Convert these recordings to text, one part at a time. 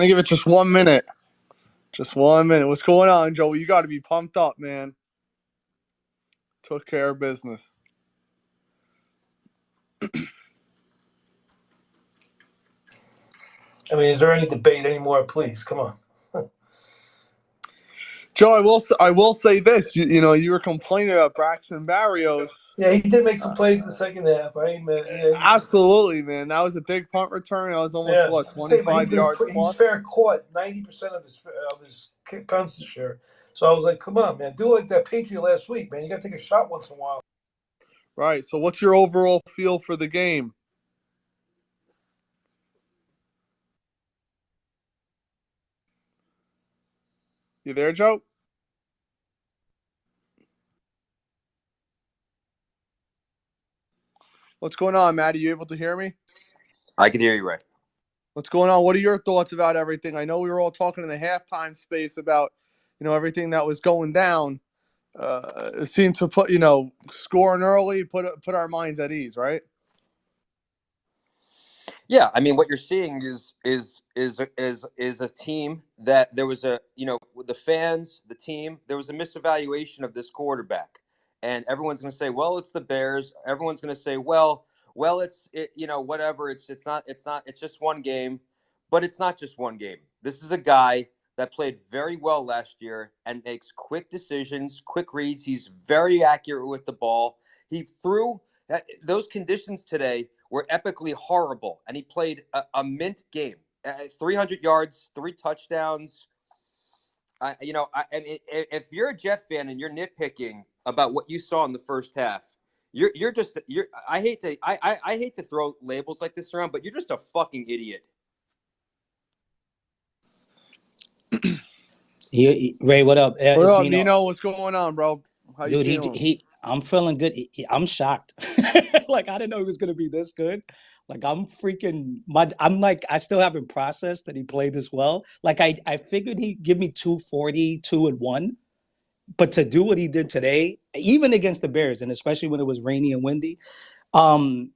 gonna give it just 1 minute. Just 1 minute. What's going on, Joe? You got to be pumped up, man. Took care of business. I mean, is there any debate anymore? Please, come on. Joe, I will say this. You were complaining about Braxton Barrios. Yeah, he did make some plays in the second half. Absolutely, man. That was a big punt return. That was almost 25 yards plus. He's fair caught 90% of his punts this year. So I was like, come on, man, do like that Patriot last week, man. You got to take a shot once in a while. Right. So, what's your overall feel for the game? You there, Joe? What's going on, Matt? Are you able to hear me? I can hear you, Ray. What's going on? What are your thoughts about everything? I know we were all talking in the halftime space about, everything that was going down. It seemed to put, scoring early, put our minds at ease, right? Yeah, I mean, what you're seeing is a team that there was with the fans, the team, there was a misevaluation of this quarterback, and everyone's going to say, well, it's the Bears. Everyone's going to say, well, whatever. It's just one game, but it's not just one game. This is a guy that played very well last year and makes quick decisions, quick reads. He's very accurate with the ball. He threw those conditions today were epically horrible, and he played a mint game. 300 yards, 3 touchdowns. If you're a Jet fan and you're nitpicking about what you saw in the first half, I hate to throw labels like this around, but you're just a fucking idiot. Ray, what up? What up, Nino? What's going on, bro? How Dude, you feeling? I'm feeling good. I'm shocked. Like, I didn't know he was gonna be this good. Like, I still haven't processed that he played this well. Like, I figured he'd give me 240, 2-1. But to do what he did today, even against the Bears, and especially when it was rainy and windy, I'll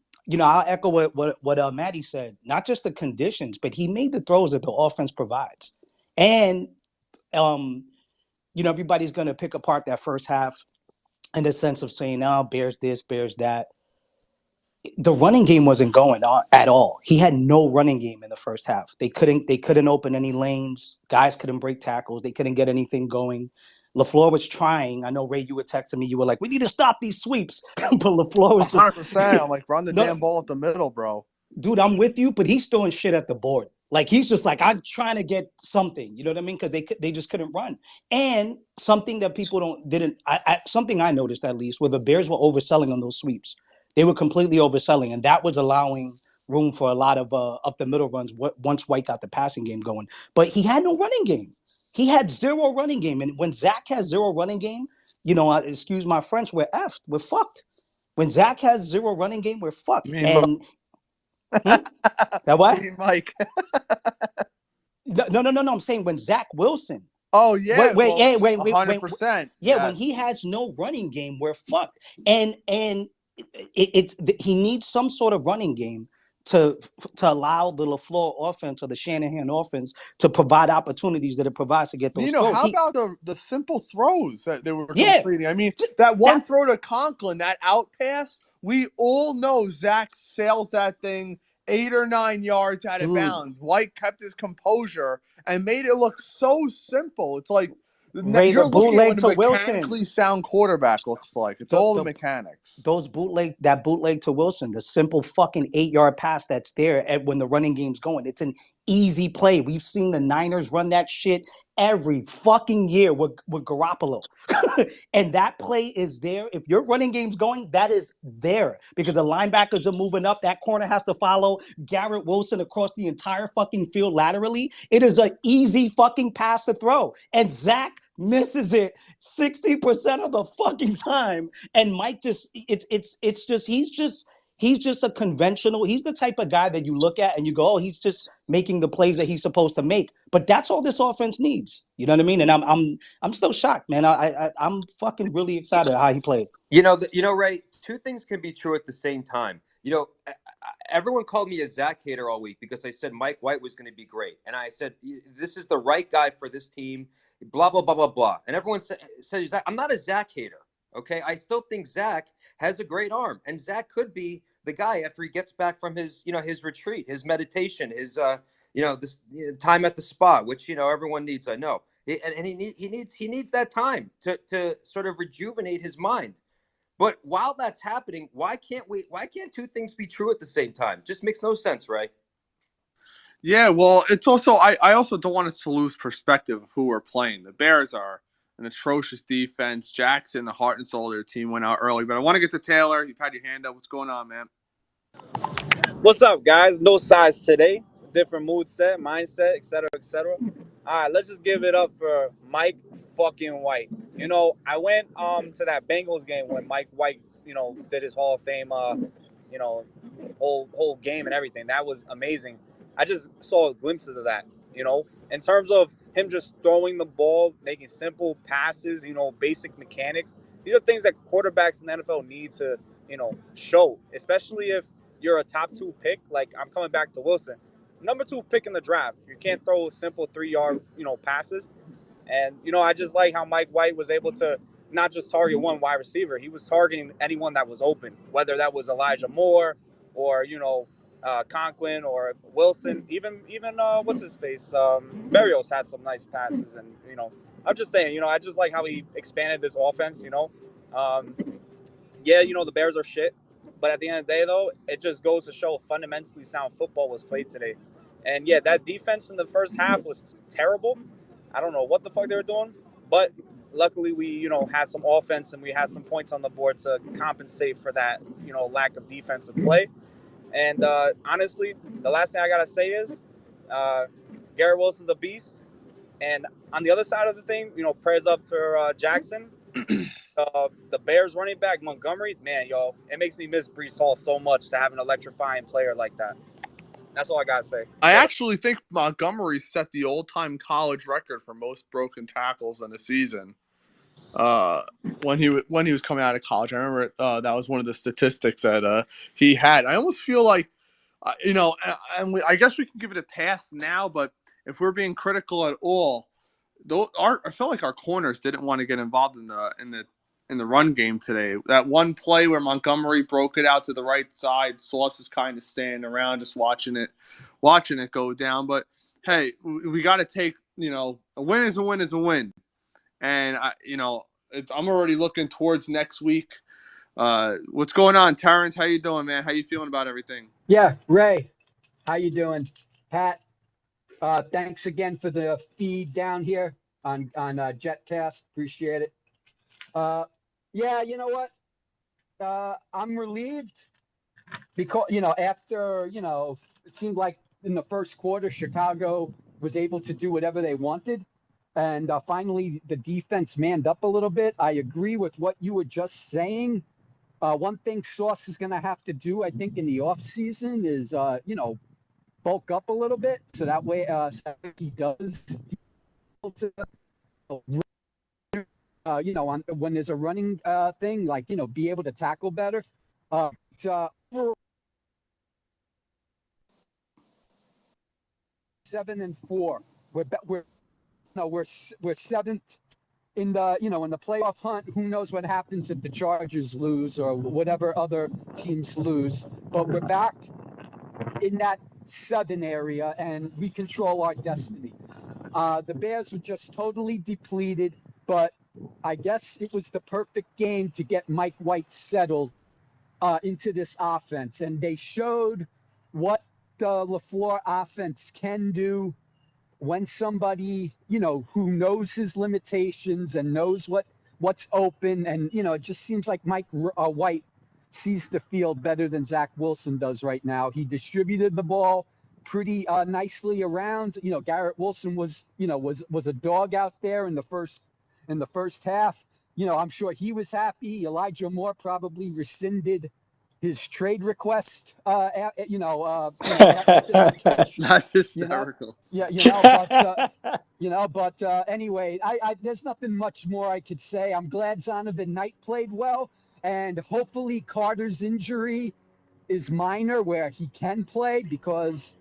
echo what Maddie said. Not just the conditions, but he made the throws that the offense provides. And everybody's going to pick apart that first half in the sense of saying, Bears this, Bears that. The running game wasn't going on at all. He had no running game in the first half. They couldn't open any lanes. Guys couldn't break tackles. They couldn't get anything going. LaFleur was trying. I know, Ray, you were texting me. You were like, we need to stop these sweeps. But LaFleur was just 100%. I'm like, run the damn ball up the middle, bro. Dude, I'm with you, but he's throwing shit at the board. Like, he's just like, I'm trying to get something. You know what I mean? Because they just couldn't run. And something that people something I noticed, at least, where the Bears were overselling on those sweeps. They were completely overselling, and that was allowing room for a lot of up the middle runs once White got the passing game going. But he had no running game. He had zero running game. And when Zach has zero running game, excuse my French, we're effed. We're fucked. When Zach has zero running game, we're fucked. That what? Mike. No. I'm saying when Zach Wilson. Oh yeah. Wait. 100%. Yeah, when he has no running game, we're fucked. And he needs some sort of running game to allow the LaFleur offense or the Shanahan offense to provide opportunities that it provides to get those throws. How about the simple throws that they were completing? I mean, that one throw to Conklin, that out pass, we all know Zach sails that thing 8 or 9 yards out of bounds. White kept his composure and made it look so simple. It's like you're looking at what a mechanically sound quarterback looks like. It's all the mechanics. That bootleg to Wilson, the simple fucking 8-yard pass that's there when the running game's going. It's an easy play. We've seen the Niners run that shit every fucking year with Garoppolo. And that play is there. If your running game's going, that is there. Because the linebackers are moving up. That corner has to follow Garrett Wilson across the entire fucking field laterally. It is an easy fucking pass to throw. And Zach misses it 60% of the fucking time. And Mike he's just a conventional. He's the type of guy that you look at and you go, oh, he's just making the plays that he's supposed to make. But that's all this offense needs. You know what I mean? And I'm still shocked, man. I'm fucking really excited how he played. Ray, two things can be true at the same time. everyone called me a Zach hater all week because I said Mike White was going to be great. And I said, this is the right guy for this team, blah, blah, blah, blah, blah. And everyone said Zach, I'm not a Zach hater. Okay. I still think Zach has a great arm, and Zach could be the guy after he gets back from his, his retreat, his meditation, his, this time at the spa, which, everyone needs, I know. And he needs that time to sort of rejuvenate his mind. But while that's happening, why can't two things be true at the same time? Just makes no sense, right? Yeah, well, it's also I also don't want us to lose perspective of who we're playing. The Bears are an atrocious defense. Jackson, the heart and soul of their team, went out early. But I want to get to Taylor. You've had your hand up. What's going on, man? What's up, guys? No size today. Different mood set, mindset, etc., etc. All right, let's just give it up for Mike fucking White. I went to that Bengals game when Mike White, did his Hall of Fame, whole game and everything. That was amazing. I just saw glimpses of that. In terms of him just throwing the ball, making simple passes, basic mechanics. These are things that quarterbacks in the NFL need to, show, especially if you're a top 2 pick. Like, I'm coming back to Wilson, number 2 pick in the draft. You can't throw simple 3-yard, passes. And, I just like how Mike White was able to not just target one wide receiver. He was targeting anyone that was open, whether that was Elijah Moore or, Conklin or Wilson, even what's his face? Berrios had some nice passes. And, I'm just saying, I just like how he expanded this offense, the Bears are shit. But at the end of the day, though, it just goes to show fundamentally sound football was played today. And, yeah, that defense in the first half was terrible. I don't know what the fuck they were doing. But luckily we, had some offense and we had some points on the board to compensate for that, lack of defensive play. And honestly, the last thing I got to say is Garrett Wilson's the beast. And on the other side of the thing, prayers up for Jackson. The Bears running back Montgomery, man, it makes me miss Breece Hall so much to have an electrifying player like that. That's all I gotta say. I actually think Montgomery set the all-time college record for most broken tackles in a season. When he was coming out of college, I remember that was one of the statistics that he had. I almost feel like, I guess we can give it a pass now, but if we're being critical at all, I felt like our corners didn't want to get involved in the run game today. That one play where Montgomery broke it out to the right side, Sauce is kind of standing around just watching it go down. But hey, we got to take, a win is a win is a win. And I'm already looking towards next week. What's going on, Terrence? How you doing, man? How you feeling about everything? Yeah, Ray, how you doing? Pat, thanks again for the feed down here on JetCast. Appreciate it. Yeah, you know what? I'm relieved because, after, it seemed like in the first quarter, Chicago was able to do whatever they wanted. And finally, the defense manned up a little bit. I agree with what you were just saying. One thing Sauce is going to have to do, I think, in the offseason is, bulk up a little bit. So that way, he does, when there's a running thing, like, be able to tackle better. 7-4. We're seventh in the in the playoff hunt. Who knows what happens if the Chargers lose or whatever other teams lose? But we're back in that 7 area, and we control our destiny. The Bears were just totally depleted, but I guess it was the perfect game to get Mike White settled into this offense, and they showed what the LaFleur offense can do when somebody, who knows his limitations and knows what's open. And, it just seems like Mike White sees the field better than Zach Wilson does right now. He distributed the ball pretty nicely around. Garrett Wilson was a dog out there in the first half. I'm sure he was happy. Elijah Moore probably rescinded his trade request, after that catch. That's hysterical. But anyway, I there's nothing much more I could say. I'm glad Zonovan Knight played well, and hopefully Carter's injury is minor where he can play because,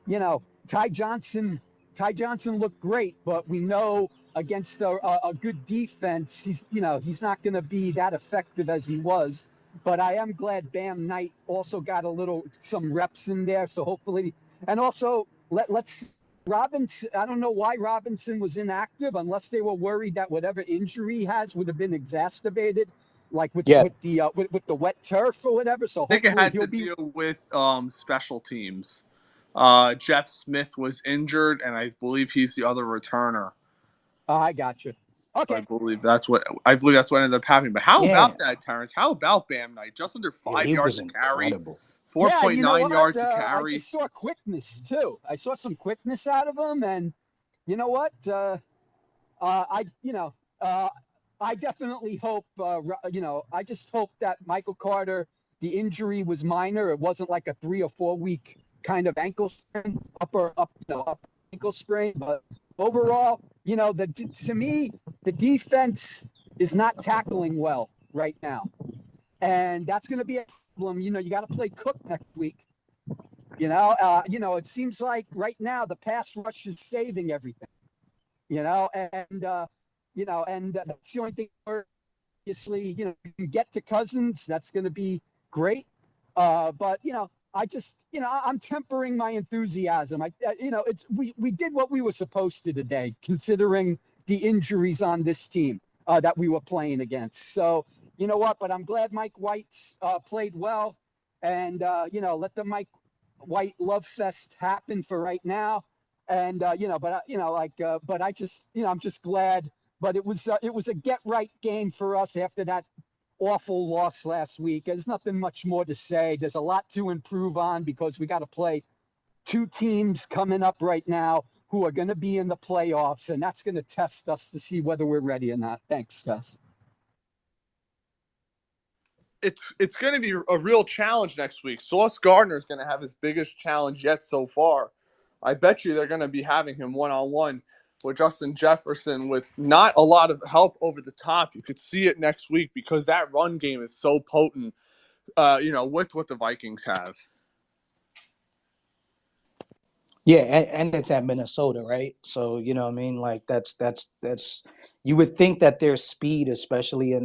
you know, Ty Johnson looked great, but we know against a good defense, he's not going to be that effective as he was. But I am glad Bam Knight also got some reps in there. So hopefully, and also let's Robinson. I don't know why Robinson was inactive unless they were worried that whatever injury he has would have been exacerbated, like with Yeah. with the wet turf or whatever. So I think it hopefully had he'll to be. deal with special teams. Jeff Smith was injured, and I believe he's the other returner. I got you. Okay. I believe that's what ended up happening. But how Yeah. about that, Terrence? How about Bam Knight? Just under Yeah, 5 he yards was to carry, incredible. Yeah, you know 4.9 what? yards to I carry. just saw quickness too. I saw some quickness out of him, and you know what? I I definitely hope. I just hope that Michael Carter, the injury was minor. It wasn't like a 3 or 4 week kind of ankle sprain, upper ankle sprain. But overall, to me, the defense is not tackling well right now, and that's going to be a problem. You got to play Cook next week. It seems like right now the pass rush is saving everything. And that's the only thing. Obviously, you can get to Cousins. That's going to be great. But I'm tempering my enthusiasm. We did what we were supposed to today, considering the injuries on this team that we were playing against. So you know what? But I'm glad Mike White played well, and let the Mike White love fest happen for right now. And but I just I'm just glad. But it was a get right game for us after that awful loss last week. There's nothing much more to say. There's a lot to improve on because we got to play two teams coming up right now who are going to be in the playoffs, and that's going to test us to see whether we're ready or not. Thanks, guys. It's going to be a real challenge next week. Sauce Gardner is going to have his biggest challenge yet so far. I bet you they're going to be having him one-on-one with Justin Jefferson with not a lot of help over the top. You could see it next week because that run game is so potent, with what the Vikings have. Yeah, and it's at Minnesota, right? So you know what I mean, like that's you would think that their speed, especially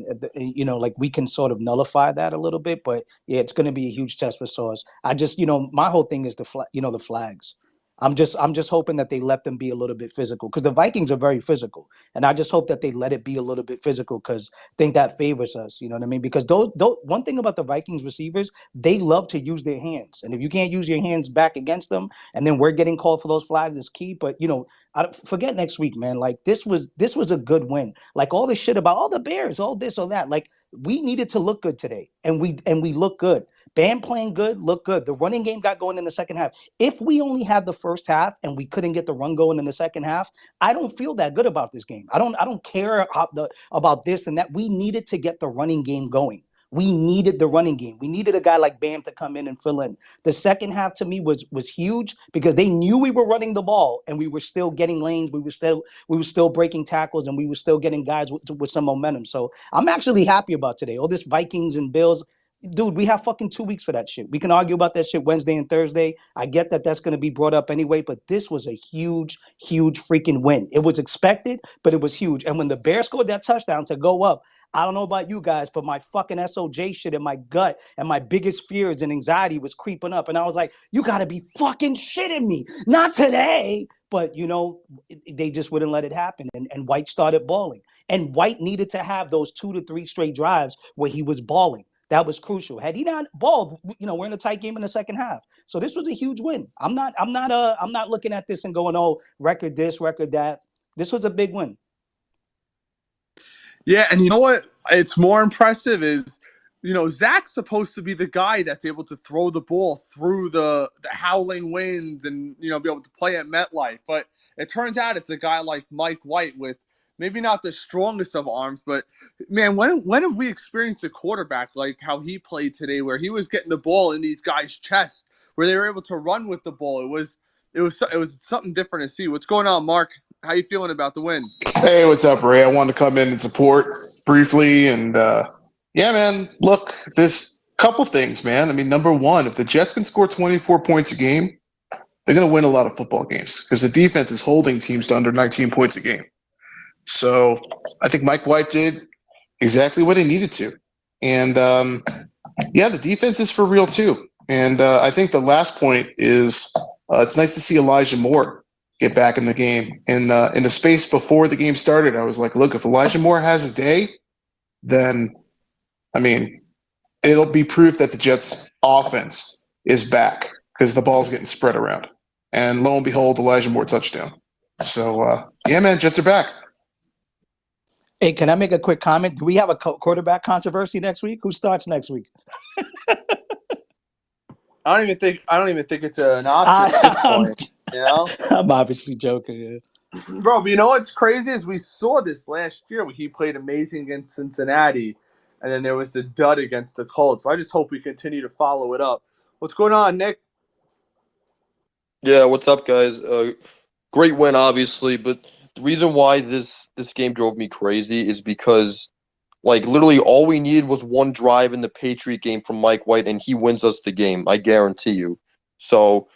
like we can sort of nullify that a little bit, but yeah, it's going to be a huge test for Sauce. I just my whole thing is the flags. I'm just hoping that they let them be a little bit physical because the Vikings are very physical, and I just hope that they let it be a little bit physical because I think that favors us. You know what I mean? Because those one thing about the Vikings receivers, they love to use their hands, and if you can't use your hands back against them, and then we're getting called for those flags is key. But I forget next week, man. Like this was a good win. Like all this shit about all the Bears, all this, all that. Like we needed to look good today, and we look good. Bam playing good, look good. The running game got going in the second half. If we only had the first half and we couldn't get the run going in the second half, I don't feel that good about this game. I don't care about this and that. We needed to get the running game going. We needed the running game. We needed a guy like Bam to come in and fill in. The second half to me was huge because they knew we were running the ball and we were still getting lanes. We were still breaking tackles and we were still getting guys with some momentum. So I'm actually happy about today. All this Vikings and Bills. Dude, we have fucking 2 weeks for that shit. We can argue about that shit Wednesday and Thursday. I get that that's going to be brought up anyway, but this was a huge, huge freaking win. It was expected, but it was huge. And when the Bears scored that touchdown to go up, I don't know about you guys, but my fucking SOJ shit in my gut and my biggest fears and anxiety was creeping up. And I was like, you got to be fucking shitting me. Not today. But, they just wouldn't let it happen. And White started balling. And White needed to have those 2 to 3 straight drives where he was balling. That was crucial. Had he not balled, we're in a tight game in the second half. So this was a huge win. I'm not looking at this and going, oh, record this, record that. This was a big win. Yeah, and you know what? It's more impressive is, Zach's supposed to be the guy that's able to throw the ball through the howling winds and, be able to play at MetLife. But it turns out it's a guy like Mike White with maybe not the strongest of arms, but man, when have we experienced a quarterback like how he played today, where he was getting the ball in these guys' chests, where they were able to run with the ball? It was something different to see. What's going on, Mark? How you feeling about the win? Hey, what's up, Ray? I wanted to come in and support briefly, and yeah, man. Look, this Couple things, man. I mean, number one, if the Jets can score 24 points a game, they're going to win a lot of football games because the defense is holding teams to under 19 points a game. So I think Mike White did exactly what he needed to. And, the defense is for real, too. And I think the last point is it's nice to see Elijah Moore get back in the game. In the space before the game started, I was like, look, if Elijah Moore has a day, then, I mean, it'll be proof that the Jets' offense is back because the ball's getting spread around. And lo and behold, Elijah Moore touchdown. So, man, Jets are back. Hey, can I make a quick comment? Do we have a quarterback controversy next week? Who starts next week? I don't even think it's an option at this point. You know, I'm obviously joking. Yeah. Bro, but you know what's crazy is we saw this last year when he played amazing against Cincinnati, and then there was the dud against the Colts. So I just hope we continue to follow it up. What's going on, Nick? Yeah, what's up, guys? Great win, obviously, but the reason why this game drove me crazy is because, like, literally all we needed was one drive in the Patriot game from Mike White, and he wins us the game. I guarantee you. So,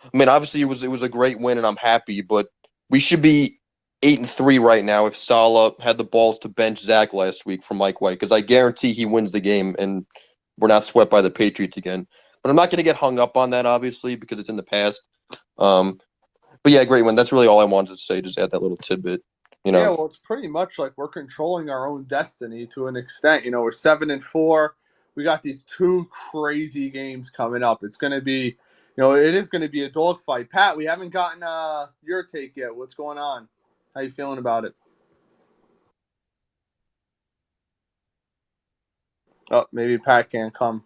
I mean, obviously it was a great win, and I'm happy, but we should be 8-3 right now if Saleh had the balls to bench Zach last week for Mike White, because I guarantee he wins the game, and we're not swept by the Patriots again. But I'm not going to get hung up on that, obviously, because it's in the past. But yeah, great win. That's really all I wanted to say. Just add that little tidbit. Yeah, well, it's pretty much like we're controlling our own destiny to an extent. You know, we're 7-4. We got these two crazy games coming up. It's going to be, it is going to be a dogfight. Pat, we haven't gotten your take yet. What's going on? How you feeling about it? Oh, maybe Pat can't come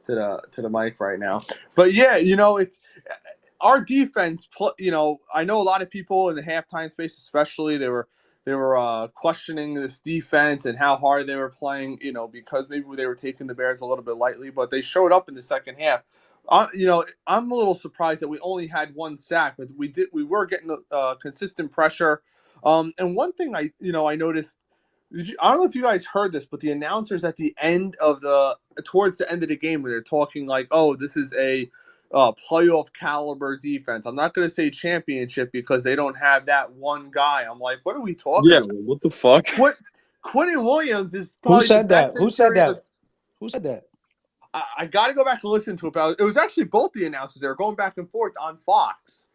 to the mic right now. But yeah, it's our defense. I know a lot of people in the halftime space, especially, they were questioning this defense and how hard they were playing. Because maybe they were taking the Bears a little bit lightly, but they showed up in the second half. I'm a little surprised that we only had one sack, but we were getting consistent pressure. And one thing I noticed. I don't know if you guys heard this, but the announcers at the end towards the end of the game, where they're talking like, "Oh, this is a playoff caliber defense." I'm not going to say championship because they don't have that one guy. I'm like, what are we talking about? What the fuck? Quentin Williams is probably Who said that? Who said that? I got to go back and listen to it. But it was actually both the announcers. They were going back and forth on Fox.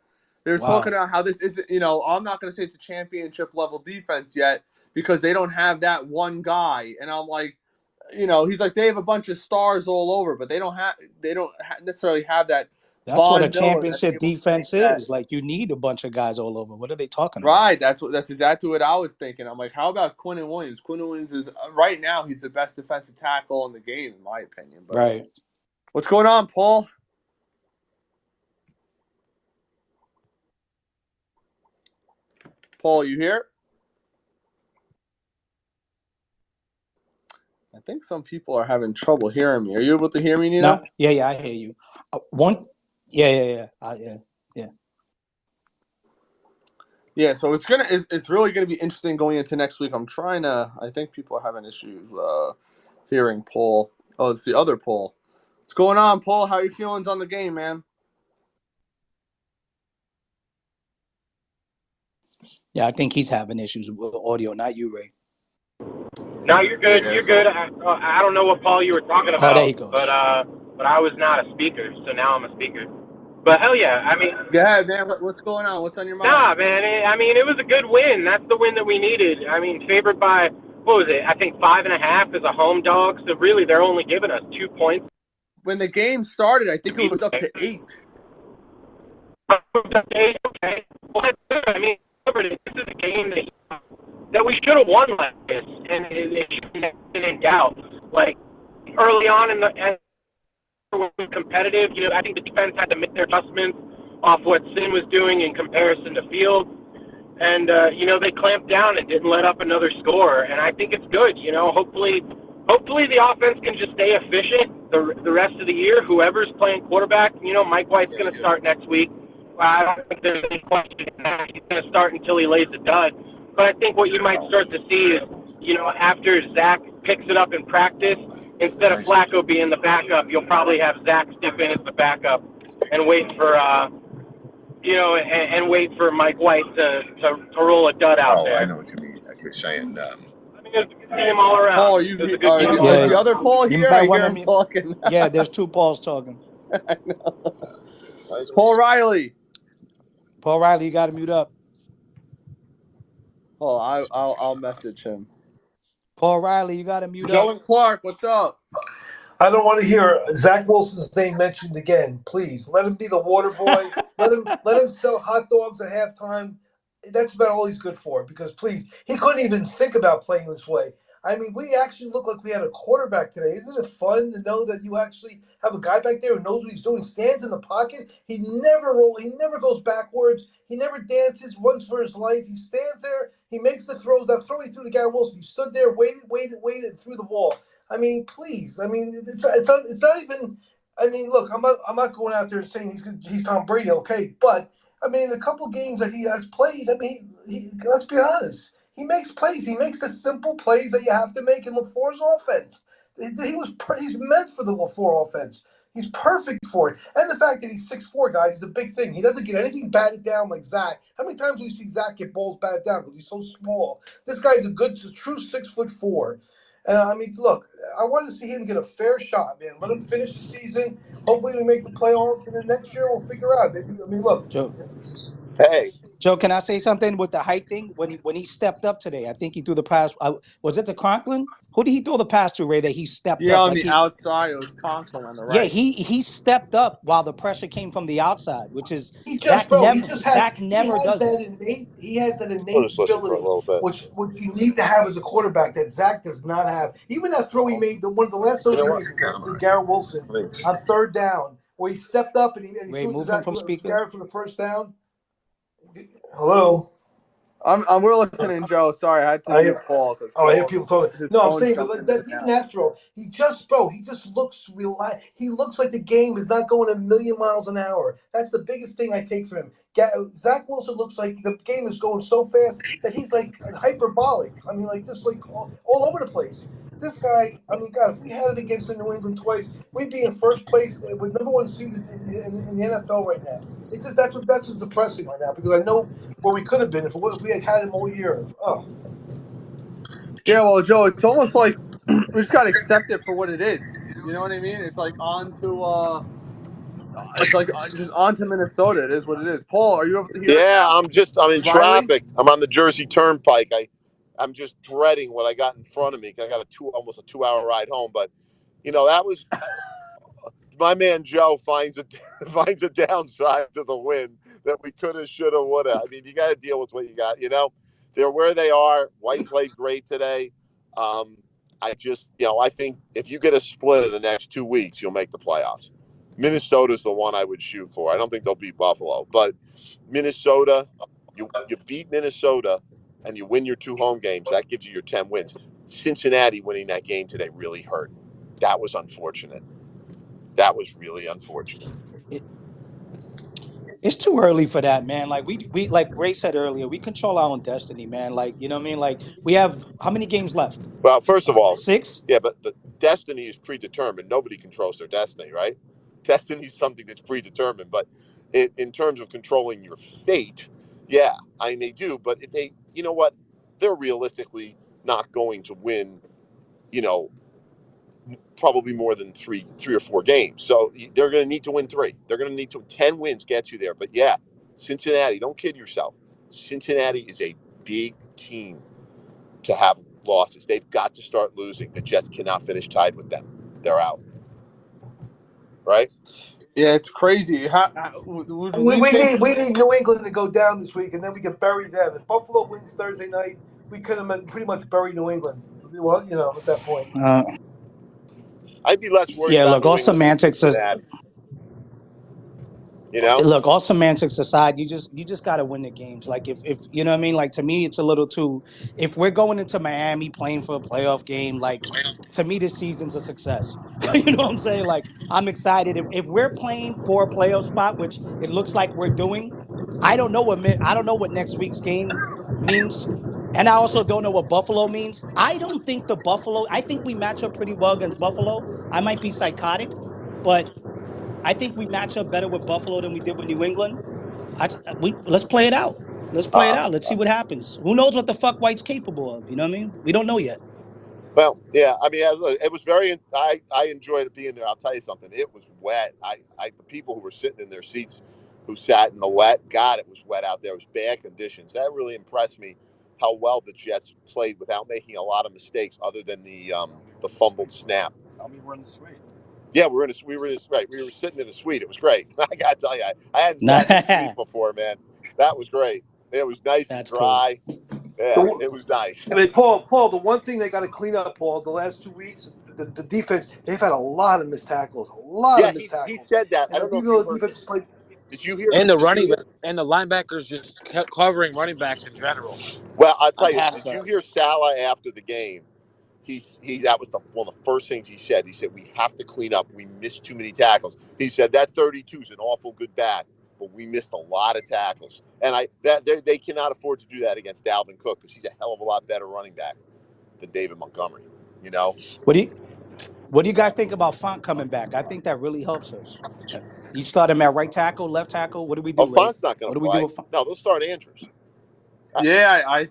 They were talking about how this isn't. I'm not going to say it's a championship level defense yet, because they don't have that one guy. And I'm like, he's like, they have a bunch of stars all over, but they don't necessarily have that. That's what a championship defense is. Like, you need a bunch of guys all over. What are they talking about? Right. That's exactly what I was thinking. I'm like, how about Quentin Williams? Quentin Williams is right now, he's the best defensive tackle in the game, in my opinion. But right. What's going on, Paul? Paul, you here? I think some people are having trouble hearing me. Are you able to hear me, Nino? No, yeah, I hear you. Yeah, so it's really gonna be interesting going into next week. I think people are having issues hearing Paul. Oh, it's the other Paul. What's going on, Paul? How are your feelings on the game, man? Yeah, I think he's having issues with audio, not you, Ray. No, you're good. You're good. I don't know what Paul you were talking about. Oh, there he goes. But I was not a speaker, so now I'm a speaker. But hell yeah, I mean. Go ahead, man. What's going on? What's on your mind? Nah, man. It was a good win. That's the win that we needed. I mean, favored by, what was it? I think 5.5 as a home dog. So really, they're only giving us 2 points. When the game started, I think it was up to 8. Okay. Well, that's good. I mean, this is a game that we should have won like this, and it shouldn't have been in doubt. Like, early on in the when we were competitive, I think the defense had to make their adjustments off what Sin was doing in comparison to Field. And, they clamped down and didn't let up another score. And I think it's good, Hopefully the offense can just stay efficient the rest of the year. Whoever's playing quarterback, Mike White's going to start next week. I don't think there's any question in that. He's going to start until he lays the dud. But I think what you might start to see is, after Zach picks it up in practice, instead of Flacco being the backup, you'll probably have Zach step in as the backup and wait for and wait for Mike White to roll a dud out there. I know what you mean. You're saying. I mean, it was a good team all around. Paul, It was a good team all is the around. other Paul You here? might I wanna hear him mute- talking. Yeah, there's two Pauls talking. I know. Paul Riley. Paul Riley, you got to mute up. Oh, I'll message him. Paul Riley, you got to mute Joe up. and Clark, what's up? I don't want to hear Zach Wilson's name mentioned again. Please let him be the water boy. let him sell hot dogs at halftime. That's about all he's good for. Because please, he couldn't even think about playing this way. I mean, we actually look like we had a quarterback today. Isn't it fun to know that you actually have a guy back there who knows what he's doing, stands in the pocket. He never goes backwards. He never dances, runs for his life. He stands there. He makes the throws. That throw he threw to Garrett Wilson, he stood there, waited, and threw the ball. I mean, please. I mean, it's not even. I mean, look, I'm not going out there saying he's Tom Brady, okay? But I mean, the couple of games that he has played, I mean, let's be honest. He makes plays. He makes the simple plays that you have to make in LaFleur's offense. He's meant for the LaFleur offense. He's perfect for it. And the fact that he's 6'4", guys, is a big thing. He doesn't get anything batted down like Zach. How many times do we see Zach get balls batted down because he's so small? This guy's a true 6'4". And I mean, look, I want to see him get a fair shot, man. Let him finish the season. Hopefully, we make the playoffs, and then next year we'll figure out. Maybe, I mean, look. Joe, can I say something with the height thing? When he stepped up today, I think he threw the pass. Was it to Conklin? Who did he throw the pass to, Ray? That he stepped up on the outside. It was Conklin on the right. Yeah, he stepped up while the pressure came from the outside, which is Zach never does that. He has that innate ability, which you need to have as a quarterback that Zach does not have. Even that throw he made, one of the last throws he made to Garrett Wilson on third down, where he stepped up and he Ray, threw move to him from speaker. Garrett for the first down. Hello. We're listening, Joe. Sorry, I had to mute Paul. I hear people talking. No, I'm saying, but like that, even that throw, he just looks relaxed. He looks like the game is not going a million miles an hour. That's the biggest thing I take from him. Zach Wilson looks like the game is going so fast that he's like hyperbolic. I mean, like just like all over the place. This guy, I mean, God, if we had it against the New England twice, we'd be in first place with number one seed in the NFL right now. It's just that's what's depressing right now because I know where we could have been if we had him all year. Oh. Yeah, well, Joe, it's almost like we just got to accept it for what it is. You know what I mean? It's like just on to Minnesota. It is what it is. Paul, are you able to hear? Yeah, I'm in Riley? traffic. I'm on the Jersey Turnpike. I'm just dreading what I got in front of me. I got almost a 2-hour ride home, but that was my man Joe finds a downside to the win that we coulda, shoulda, woulda. I mean, you got to deal with what you got. They're where they are. White played great today. I think if you get a split in the next 2 weeks, you'll make the playoffs. Minnesota's the one I would shoot for. I don't think they'll beat Buffalo, but Minnesota, you beat Minnesota and you win your 2 home games. That gives you your 10 wins. Cincinnati winning that game today really hurt. That was unfortunate. That was really unfortunate. It's too early for that, man. Like we like Ray said earlier, we control our own destiny, man. Like, you know what I mean? Like we have how many games left? Well, first of all, 6? Yeah, but the destiny is predetermined. Nobody controls their destiny, right? Destiny is something that's predetermined. But in terms of controlling your fate, yeah, I mean, they do. But you know what? They're realistically not going to win, probably more than three or 4 games. So they're going to need to win 3. They're going to need 10 wins gets you there. But yeah, Cincinnati, don't kid yourself. Cincinnati is a big team to have losses. They've got to start losing. The Jets cannot finish tied with them. They're out. Right? Yeah, it's crazy. We need New England to go down this week, and then we can bury them. If Buffalo wins Thursday night, we could have pretty much buried New England. Well, at that point. I'd be less worried Yeah, about look, New all England than semantics is Cincinnati. Look, all semantics aside, you just got to win the games. Like if you know what I mean, like to me it's a little too, if we're going into Miami playing for a playoff game, like to me this season's a success. You know what I'm saying? Like I'm excited if we're playing for a playoff spot, which it looks like we're doing. I don't know what next week's game means, And I also don't know what Buffalo means. I don't think I think we match up pretty well against Buffalo. I might be psychotic, but I think we match up better with Buffalo than we did with New England. Let's play it out. Let's play it out. Let's see what happens. Who knows what the fuck White's capable of? You know what I mean? We don't know yet. Well, yeah, I mean, it was very. I enjoyed it being there. I'll tell you something. It was wet. The people who were sitting in their seats, who sat in the wet, God, it was wet out there. It was bad conditions. That really impressed me, how well the Jets played without making a lot of mistakes, other than the fumbled snap. Tell me we're in the suite. Yeah, we were sitting in a suite. It was great. I gotta tell you, I hadn't sat in a suite before, man. That was great. It was nice and dry. Cool. Yeah, it was nice. I mean, Paul, the one thing they got to clean up, Paul, the last 2 weeks, the defense, they've had a lot of missed tackles. Yeah, he said that. I And don't know even if you though the heard defense this. played. Did you hear? And the running back and the linebackers just kept covering running backs in general. Well, I'll tell On you. pass Did play. you hear Salah after the game? That was one of the first things he said. He said, we have to clean up. We missed too many tackles. He said that 32 is an awful good back, but we missed a lot of tackles. And they cannot afford to do that against Dalvin Cook, because he's a hell of a lot better running back than David Montgomery. You know. What do you guys think about Font coming back? I think that really helps us. You start him at right tackle, left tackle. What do we do, Ray? Font's not going What to do we do play. with Font? No, they'll start Andrews. Yeah, I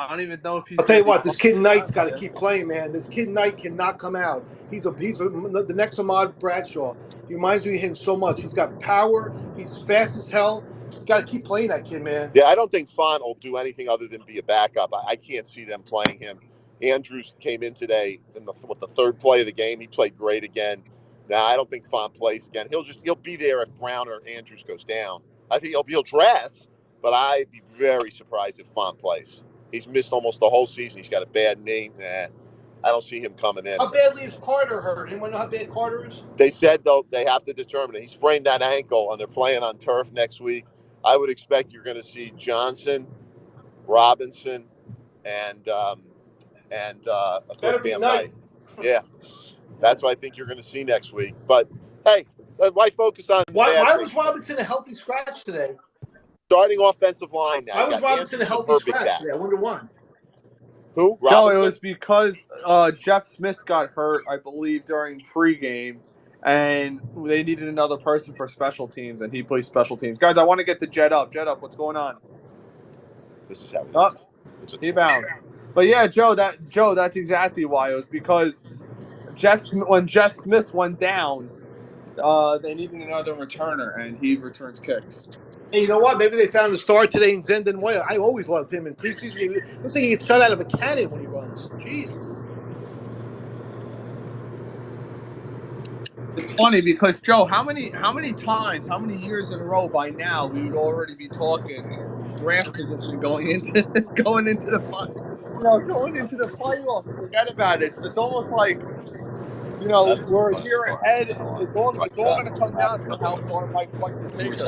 don't even know if he's. I'll tell you what, this kid Knight's got to keep playing, man. This kid Knight cannot come out. He's the next Ahmad Bradshaw. He reminds me of him so much. He's got power. He's fast as hell. You got to keep playing that kid, man. Yeah, I don't think Font will do anything other than be a backup. I can't see them playing him. Andrews came in today in the third play of the game. He played great again. Now, I don't think Font plays again. He'll be there if Brown or Andrews goes down. I think he'll dress, but I'd be very surprised if Font plays. He's missed almost the whole season. He's got a bad knee. I don't see him coming in. How badly is Carter hurt? Anyone know how bad Carter is? They said, though, they have to determine it. He sprained that ankle, and they're playing on turf next week. I would expect you're going to see Johnson, Robinson, and of course Bam Knight. Yeah, that's what I think you're going to see next week. But hey, why focus on the bad Why things? was Robinson a healthy scratch today? Starting offensive line now. Why was Robinson a healthy scratch today? I wonder why. Who? Joe, Robinson? it was because Jeff Smith got hurt, I believe, during pregame, and they needed another person for special teams, and he plays special teams. Guys, I want to get the Jet up. Jet up, what's going on? This is how it is. He bounced. But yeah, Joe, that's exactly why. It was because when Jeff Smith went down, they needed another returner, and he returns kicks. Hey, you know what? Maybe they found a star today in Zendon Moya. I always loved him in preseason. He looks like he gets shot out of a cannon when he runs. Jesus. It's funny because Joe, how many years in a row by now we would already be talking draft position going into the playoffs. Forget about it. It's almost like we're here ahead. It's all going to come down to how far Mike White can take us.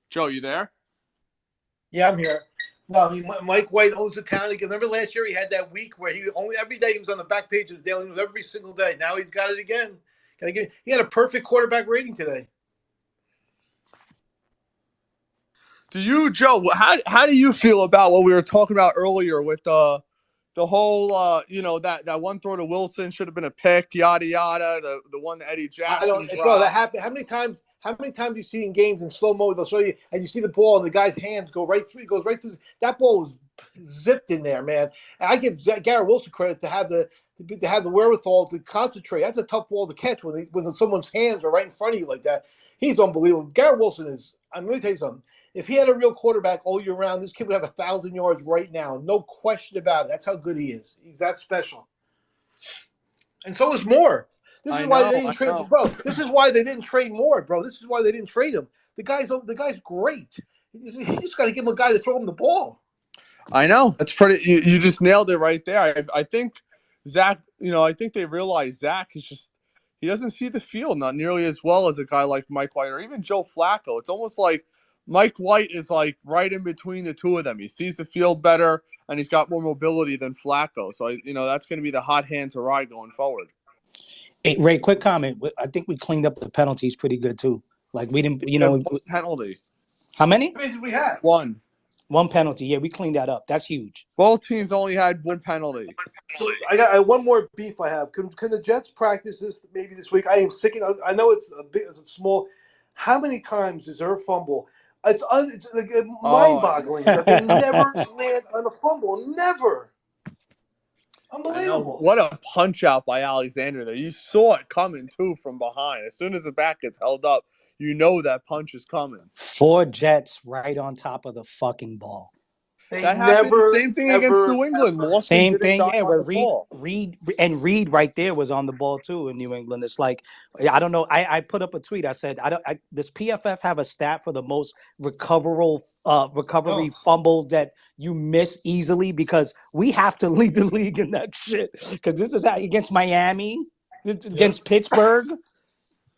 Joe, you there? Yeah, I'm here. No, I mean, Mike White owns the town again. Remember last year he had that week where every day he was on the back page of the Daily News every single day. Now he's got it again. He had a perfect quarterback rating today. Do you, Joe? How do you feel about what we were talking about earlier with the whole that one throw to Wilson should have been a pick, yada yada. The one that Eddie Jackson. Bro, that happened. How many times you see in games in slow mo? They'll show you, and you see the ball, and the guy's hands go right through. It goes right through. That ball was zipped in there, man. And I give Garrett Wilson credit to have the wherewithal to concentrate. That's a tough ball to catch when someone's hands are right in front of you like that. He's unbelievable. Garrett Wilson is. I'm going to tell you something. If he had a real quarterback all year round, this kid would have 1,000 yards right now. No question about it. That's how good he is. He's that special. And so is Moore. This is why they didn't trade, bro. This is why they didn't trade Moore, bro. This is why they didn't trade him. The guy's great. You just got to give him a guy to throw him the ball. I know. That's pretty. You just nailed it right there. I think Zach. I think they realize Zach is just. He doesn't see the field not nearly as well as a guy like Mike White or even Joe Flacco. It's almost like Mike White is like right in between the two of them. He sees the field better, and he's got more mobility than Flacco. So, that's going to be the hot hand to ride going forward. Hey, Ray, quick comment. I think we cleaned up the penalties pretty good, too. Like, we didn't, Penalty. How many? How many did we have? One. One penalty. Yeah, we cleaned that up. That's huge. Both teams only had one penalty. So I got one more beef I have. Can the Jets practice this maybe this week? I am sick. I know it's a bit, it's small. How many times is there a fumble? It's like mind-boggling that they never land on a fumble. Never. Unbelievable. What a punch out by Alexander there. You saw it coming too from behind. As soon as the back gets held up, you know that punch is coming. 4 Jets right on top of the fucking ball. That happened. Same thing against New England. Lawson Same thing, yeah. Where Reed right there was on the ball too in New England. It's like I don't know. I put up a tweet. I said, does PFF have a stat for the most recovery fumbles that you miss easily? Because we have to lead the league in that shit. Because this is against Miami, against Pittsburgh.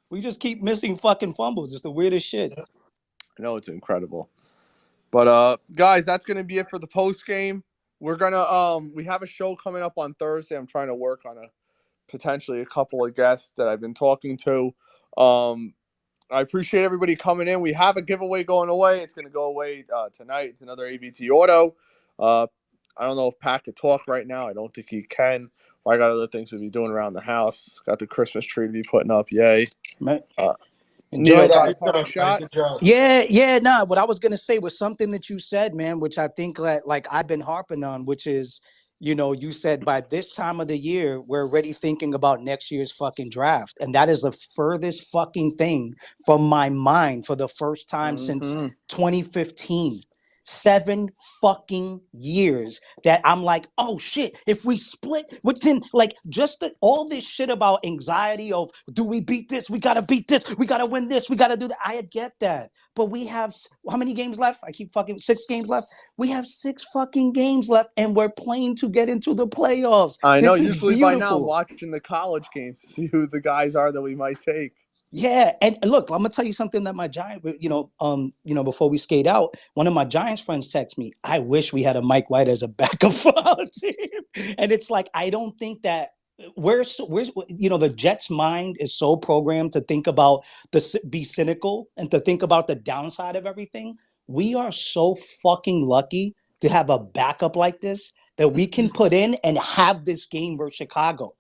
We just keep missing fucking fumbles. It's the weirdest shit. I know, it's incredible. But guys, that's gonna be it for the post game. We're gonna we have a show coming up on Thursday. I'm trying to work on potentially a couple of guests that I've been talking to. I appreciate everybody coming in. We have a giveaway going away. It's gonna go away tonight. It's another AVT auto. I don't know if Pat could talk right now. I don't think he can. I got other things to be doing around the house. Got the Christmas tree to be putting up. Yay! Enjoy that. Shot. Yeah. Nah, what I was gonna say was something that you said, man, which I think like I've been harping on, which is, you said by this time of the year we're already thinking about next year's fucking draft, and that is the furthest fucking thing from my mind for the first time since 2015. 7 fucking years that I'm like, oh shit, if we split within like just all this shit about anxiety of do we beat this? We gotta beat this, we gotta win this, we gotta do that. I get that. But we have how many games left? I keep fucking 6 games left. We have 6 fucking games left, and we're playing to get into the playoffs. I know. This is usually beautiful. by now I'm watching the college games to see who the guys are that we might take. Yeah, and look, I'm gonna tell you something that my Giant, before we skate out, one of my Giants friends texted me. I wish we had a Mike White as a backup for our team, and it's like I don't think that the Jets' mind is so programmed to think about be cynical and to think about the downside of everything. We are so fucking lucky to have a backup like this that we can put in and have this game versus Chicago.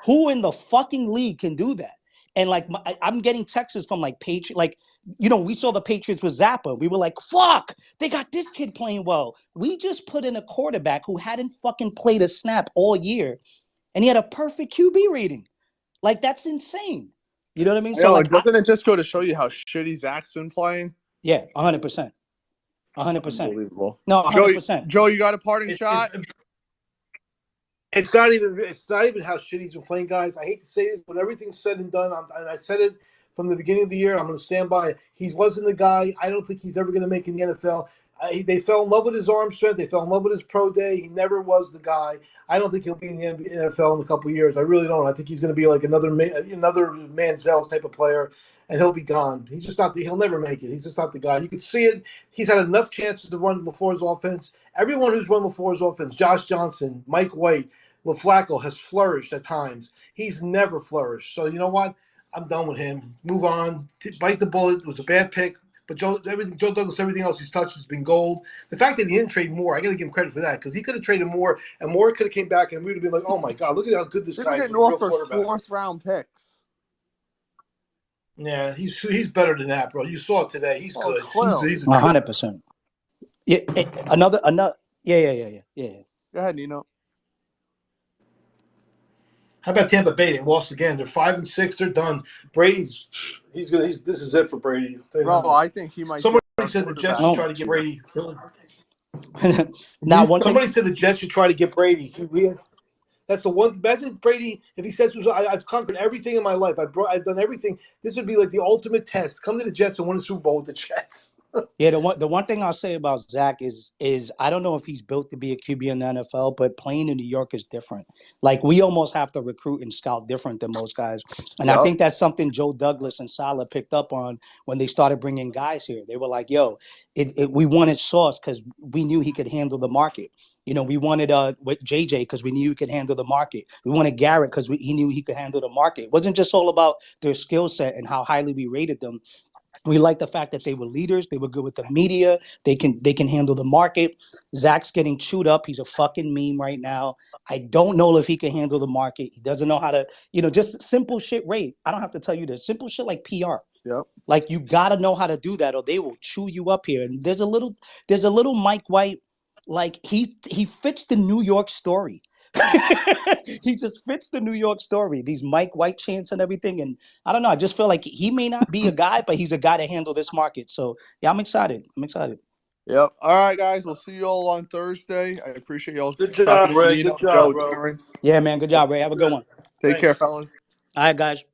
Who in the fucking league can do that? And like I'm getting texts from like Patriot, like we saw the Patriots with Zappa. We were like, "Fuck, they got this kid playing well." We just put in a quarterback who hadn't fucking played a snap all year, and he had a perfect QB rating. Like that's insane. You know what I mean? So doesn't it just go to show you how shitty Zach's been playing? Yeah, 100%. 100%. Unbelievable. No, 100%. Joe, you got a parting shot? It's not even how shit he's been playing, guys. I hate to say this, but everything's said and done, and I said it from the beginning of the year. I'm going to stand by it. He wasn't the guy. I don't think he's ever going to make in the NFL. They fell in love with his arm strength. They fell in love with his pro day. He never was the guy. I don't think he'll be in the NFL in a couple of years. I really don't. I think he's going to be like another Manziel type of player, and he'll be gone. He's just not. He'll never make it. He's just not the guy. You can see it. He's had enough chances to run LaFleur's offense. Everyone who's run LaFleur's offense, Josh Johnson, Mike White, LaFlacco has flourished at times. He's never flourished. So you know what? I'm done with him. Move on. Bite the bullet. It was a bad pick. But Joe Douglas, everything else he's touched has been gold. The fact that he didn't trade more, I got to give him credit for that because he could have traded more, and more could have came back, and we would have been like, "Oh my God, look at how good this guy is." Getting offered 4th round picks. Yeah, he's better than that, bro. You saw it today. He's good. He's 100%. Yeah, another. Yeah. Go ahead, Nino. How about Tampa Bay? They lost again. They're 5-6. They're done. Brady's. This is it for Brady. Bro, I think he might. Somebody said the Jets should try to get Brady. Somebody said the Jets should try to get Brady. That's the one. Imagine Brady if he says, "I've conquered everything in my life. I've done everything." This would be like the ultimate test. Come to the Jets and win a Super Bowl with the Jets. Yeah, the one thing I'll say about Zach is I don't know if he's built to be a QB in the NFL, but playing in New York is different. Like we almost have to recruit and scout different than most guys, and I think that's something Joe Douglas and Saleh picked up on when they started bringing guys here. They were like, "Yo, we wanted Sauce because we knew he could handle the market. We wanted with JJ because we knew he could handle the market. We wanted Garrett because he knew he could handle the market. It wasn't just all about their skill set and how highly we rated them." We like the fact that they were leaders. They were good with the media. They can handle the market. Zach's getting chewed up. He's a fucking meme right now. I don't know if he can handle the market. He doesn't know how to, just simple shit, Ray. I don't have to tell you this. Simple shit like PR. Yep. Like, you gotta know how to do that, or they will chew you up here. And there's a little Mike White, like he fits the New York story. He just fits the New York story. These Mike White chants and everything. And I don't know. I just feel like he may not be a guy, but he's a guy to handle this market. So yeah, I'm excited. Yep. All right, guys. We'll see you all on Thursday. I appreciate y'all. Good job, Ray. Good job, Joe, bro. Terrence. Yeah, man. Good job, Ray. Have a good one. Take care, fellas. All right, guys.